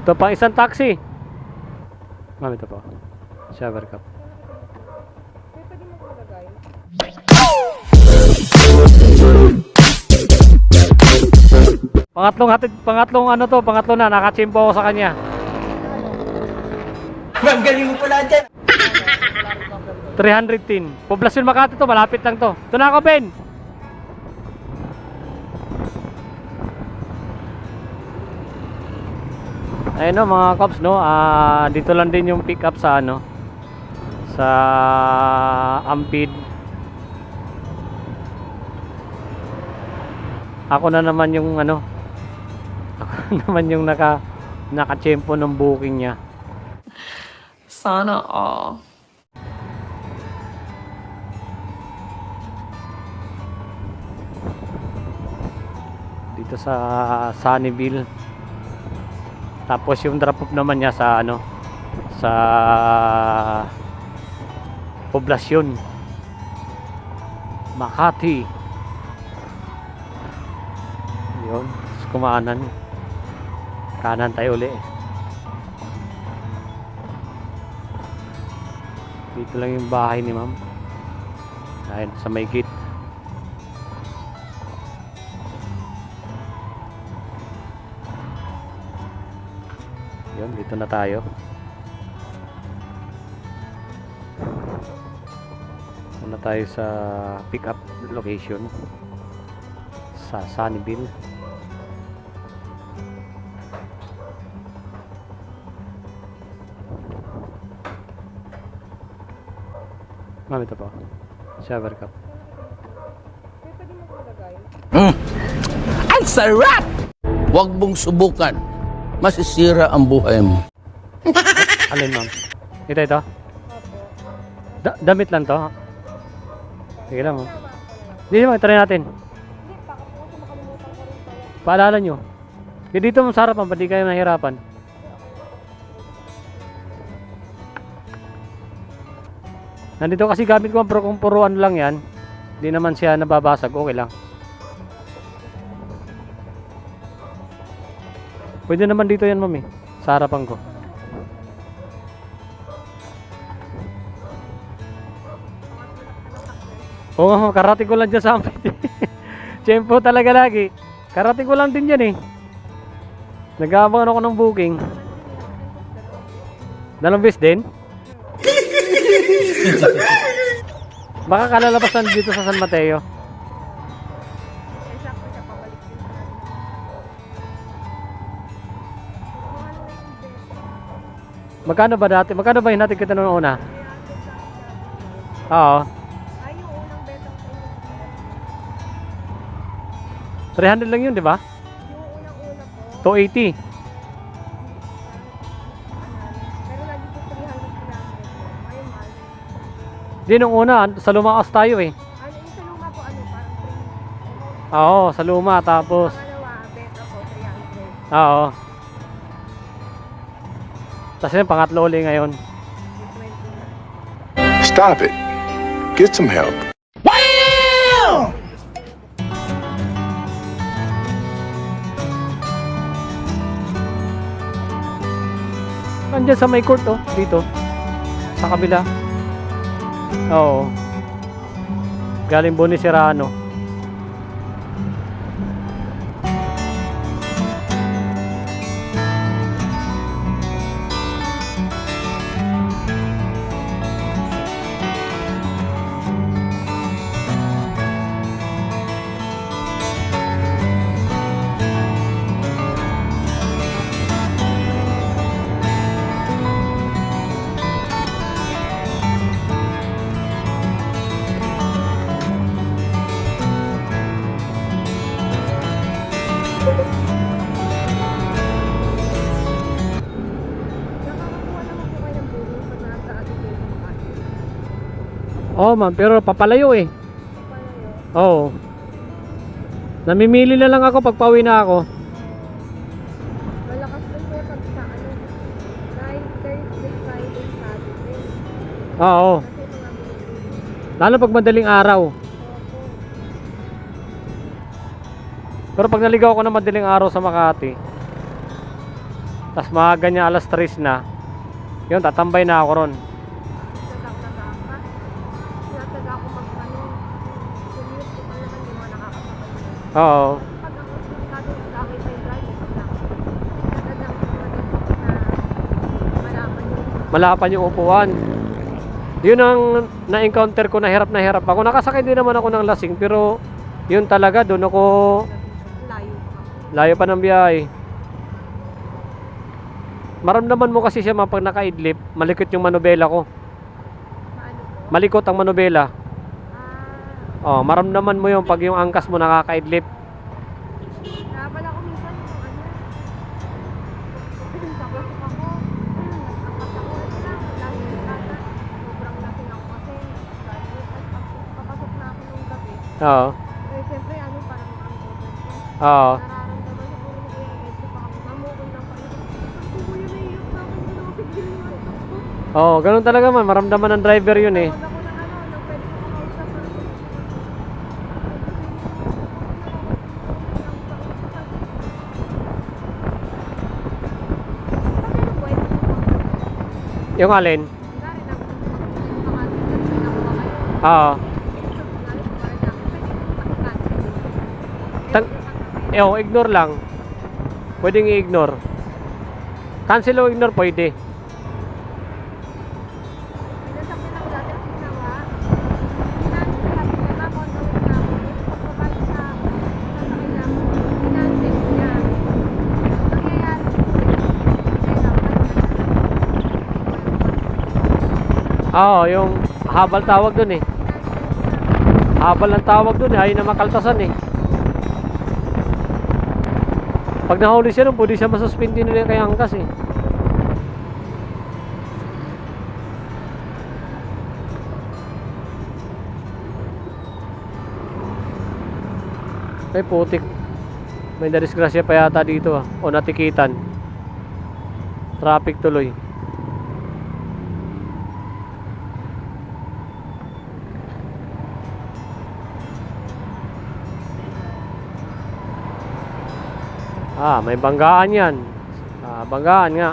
Ito pa isang taxi. Ma'am, ito po. Shower cup. Pwede mo maglagay. Pangatlo na, nakachimpo ako sa kanya. Ma'am, galing mo pala dyan. 310. Poblasyon Makati to, malapit lang to. Ito na ako, Ben. Ayun no, mga cops no, dito lang din yung pick up sa ano, sa Ampid. Ako na naman yung ano, ako naman yung nakachempo ng booking niya. Sana all. Dito sa Sunnyville. Tapos yung drop off naman niya sa ano, sa Poblasyon Makati. Yun, kumanan. Kanan tayo uli. Dito lang yung bahay ni ma'am. Ayun, sa may gate. Yun, dito na tayo. Muna tayo sa pick up location sa Sunnyville. Ma'am, ito po. Shower cup. Pwede mo maglagay. Ang sarap! Huwag mong subukan. Masisira ang buhay mo. Alin ma'am? Ito. Opo. Damit lang to. Sige lang ma'am. Hindi naman, try natin. Hindi, baka po kasi makalimutan ko rin pala. Paalala nyo. Dito mo sa harapan, pati kayo nahirapan. Nandito kasi gamit ko pero kung puro ano lang yan, hindi naman siya nababasag, okay lang. Pwede naman dito yan mami, sa harapan ko. Oo nga, karate ko lang dyan sa amin. Tiyempo talaga lagi. Karate ko lang din yan eh. Nag-aabang ako ng booking. Dalawang bis din? Baka kalalabasan dito sa San Mateo. Exacto siya, pabalik din sa Magkano ba dati? Magkano ba hinatid kita noong una? Oo. Ay, yung unang betong sa inyo. 300 lang yun, di ba? Yung unang-una po. 280. Pero lagi po 300 kilometers. Ayun, mahal. Di nung una, sa Lumakas tayo eh. Ano yung sa luma po, ano, parang 3. Oo, sa Luma. Tapos, Pangalawa, beta po, 300. oo. Tapos yun, pangatlo uli ngayon. 20. Stop it. Get some help. Nandiyan sa may court oh, dito. Sa kabila. Oo. Galing Boniserrano. Nakakakuha naman po kayo ng bulong pag nasa-atin kayo sa Makati. Oo ma'am, pero papalayo eh. Palayo. Oo. Namimili na lang ako pag pauwi na ako. Malakas din po pag sa ano, night, Thursday, Friday, Saturday. Oo. Kasi mga binibili. Lalo pag madaling araw. Opo. Pero pag naligaw ako ng madaling araw sa Makati, tas maaga niya alas 3 na, yun, tatambay na ako ron. Nagkakaga ka. Nagkakaga ako mag-ano. Commute ko pala naman yung mga nakakasabay. Oo. Pag ako nakakita yung drive, nagkakaga ako na malaman yung Malapan yung upuan. Yun ang na-encounter ko, na hirap ako. Nakasakay din naman ako ng lasing, pero yun talaga, doon ako layo pa. layo pa ng biyahe. Maramdaman mo kasi siya pag nakaidlip, malikot yung manubela ko. Paano po? Malikot ang manubela. Ah, Oh, maramdaman mo yung pag yung angkas mo nakakaidlip. kaya pala ko minsan yung ano. Kapasok ako. Nagkakas ako. Lagi yung kata. Sobrang lasing ako kasi. Papasok na ako nung gabi. Oo. Eh, siyempre, ano, parang ang over ko. Oo. Nararamdaman sa ulo ko yung edso pa kami. Mamukol lang pa rin. Ako kuya, naiiyak na ako. Hindi na ako pigilan yung antok ko. Oo, ganun talaga man. Maramdaman ng driver yun eh. Tawag ako ng ano, nang pwede ko makausap. Pagkano po, ito po. Yung alin? Kunwari, nakuha kayo. Oo. Kunwari, pwede ko mag-cancel. Tang- ignore lang. Pwedeng i-ignore. Cancel o ignore pwede. Pinasakyan ako dati ang ginawa. Sabi ko, ma'am, on the way na ako. Pagpapasok sa sasakyan na ako, kinancel niya. Nangyayari po Oo, yung habal tawag dun eh. Habal ang tawag dun eh. Ayaw na makaltasan eh. Pag nahuli siya nun, pwede siya masuspindi nila kay angkas eh. Ay putik. May nadisgrasya pa yata dito ah. O natikitan. Traffic tuloy. Ah, may banggaan yan. Ah, banggaan nga.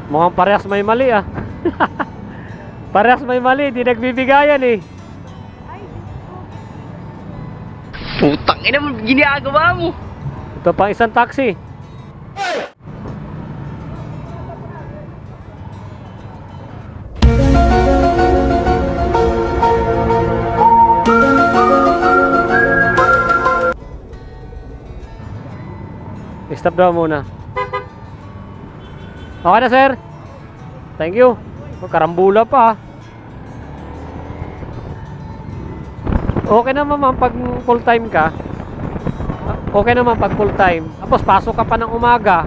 Mukhang parehas may mali ah. Parehas may mali, di nagbibigayan eh. Ay, Putang ina mo, ginagawa mo. Ito pang isang taxi. Stop daw muna. Okay na sir. Thank you. Karambula pa. Okay naman ma'am pag full time ka. Okay naman pag full time. Tapos pasok ka pa ng umaga.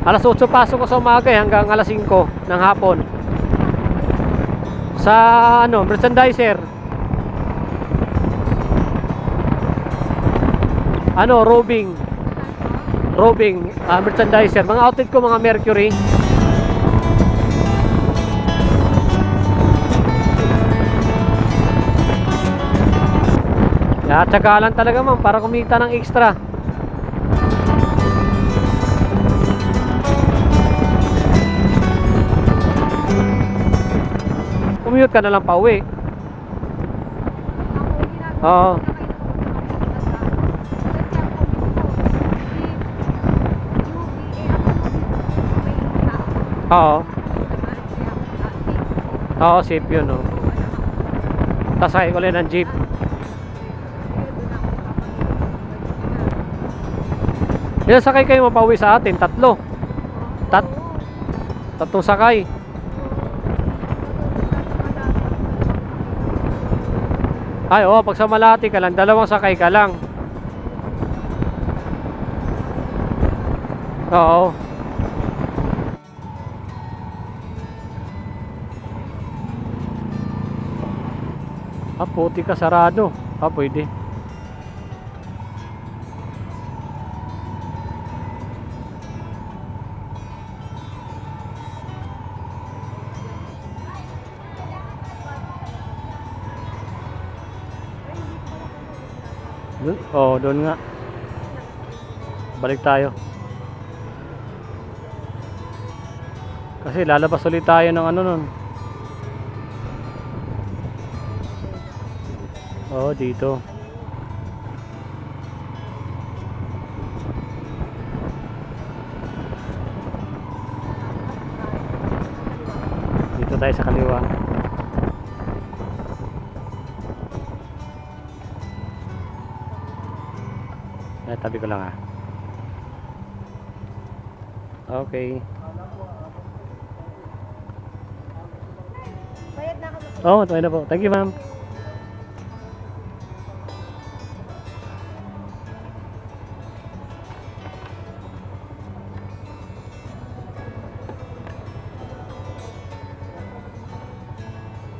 Alas 8 pasok ko sa umaga hanggang alas 5 ng hapon. Sa ano, merchandiser. Ano, roving. Merchandiser. Mga outfit ko, mga Mercury. Tsaga lang talaga ma'am para kumita ng extra. Commute ka na lang pa uwi. Oo. Oo. Oo, safe yun, no. Tapos sakay ko ulit ng jeep. Ilan sakay kayo mapauwi sa atin? Tatlo. Tatlong sakay. Ay, oo, pag sa Malati ka lang, dalawang sakay ka lang. Oo. Ah, puti ka, sarado. Ah, pwede. Doon? Oo, doon nga. Balik tayo. Kasi lalabas ulit tayo ng ano nun. Oo, dito. Dito tayo sa kaliwa. Tabi ko lang ah. Okay. Bayad na kami. Oh, tayo na po. Thank you, ma'am.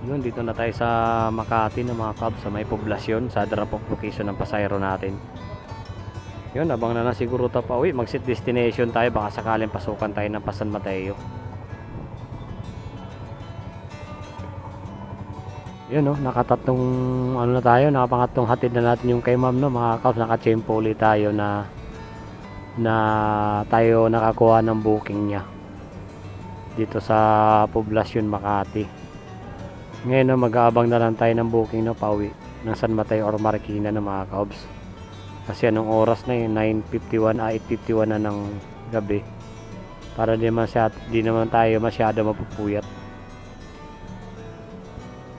Yun, dito na tayo sa Makati ng mga Cubs sa may poblasyon sa drop-off location ng pasayro natin. Yun, abang na siguro tayo pa uwi. Mag-set destination tayo. Baka sakaling pasukan tayo ng San Mateo. Yun, no, nakatatlong ano na tayo, nakapangatlong hatid na natin yung kay ma'am, no, mga Cubs. Naka-tsempo ulit tayo na tayo nakakuha ng booking niya dito sa poblasyon Makati. Ngayon, no, mag-aabang na lang tayo ng booking, no, pauwi ng San Mateo or Marikina ng mga Cubs. Kasi anong oras na yun, 9:51, 8:51 na ng gabi. Para di naman tayo masyado mapupuyat.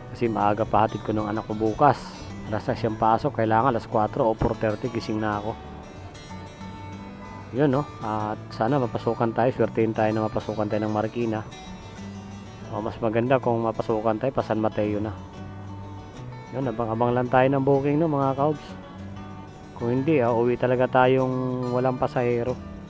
Kasi maaga pa hatid ko ng anak ko bukas. Alas 6 yung pasok, kailangan alas 4 o 4:30 gising na ako. Yun, no, at sana mapasukan tayo, swertein tayo na mapasukan tayo ng Marikina. O mas maganda kung mapasukan tayo pa San Mateo na. Yun, abang-abang lang tayo ng booking, no, mga Cubs. Kung hindi, uwi talaga tayong walang pasahero.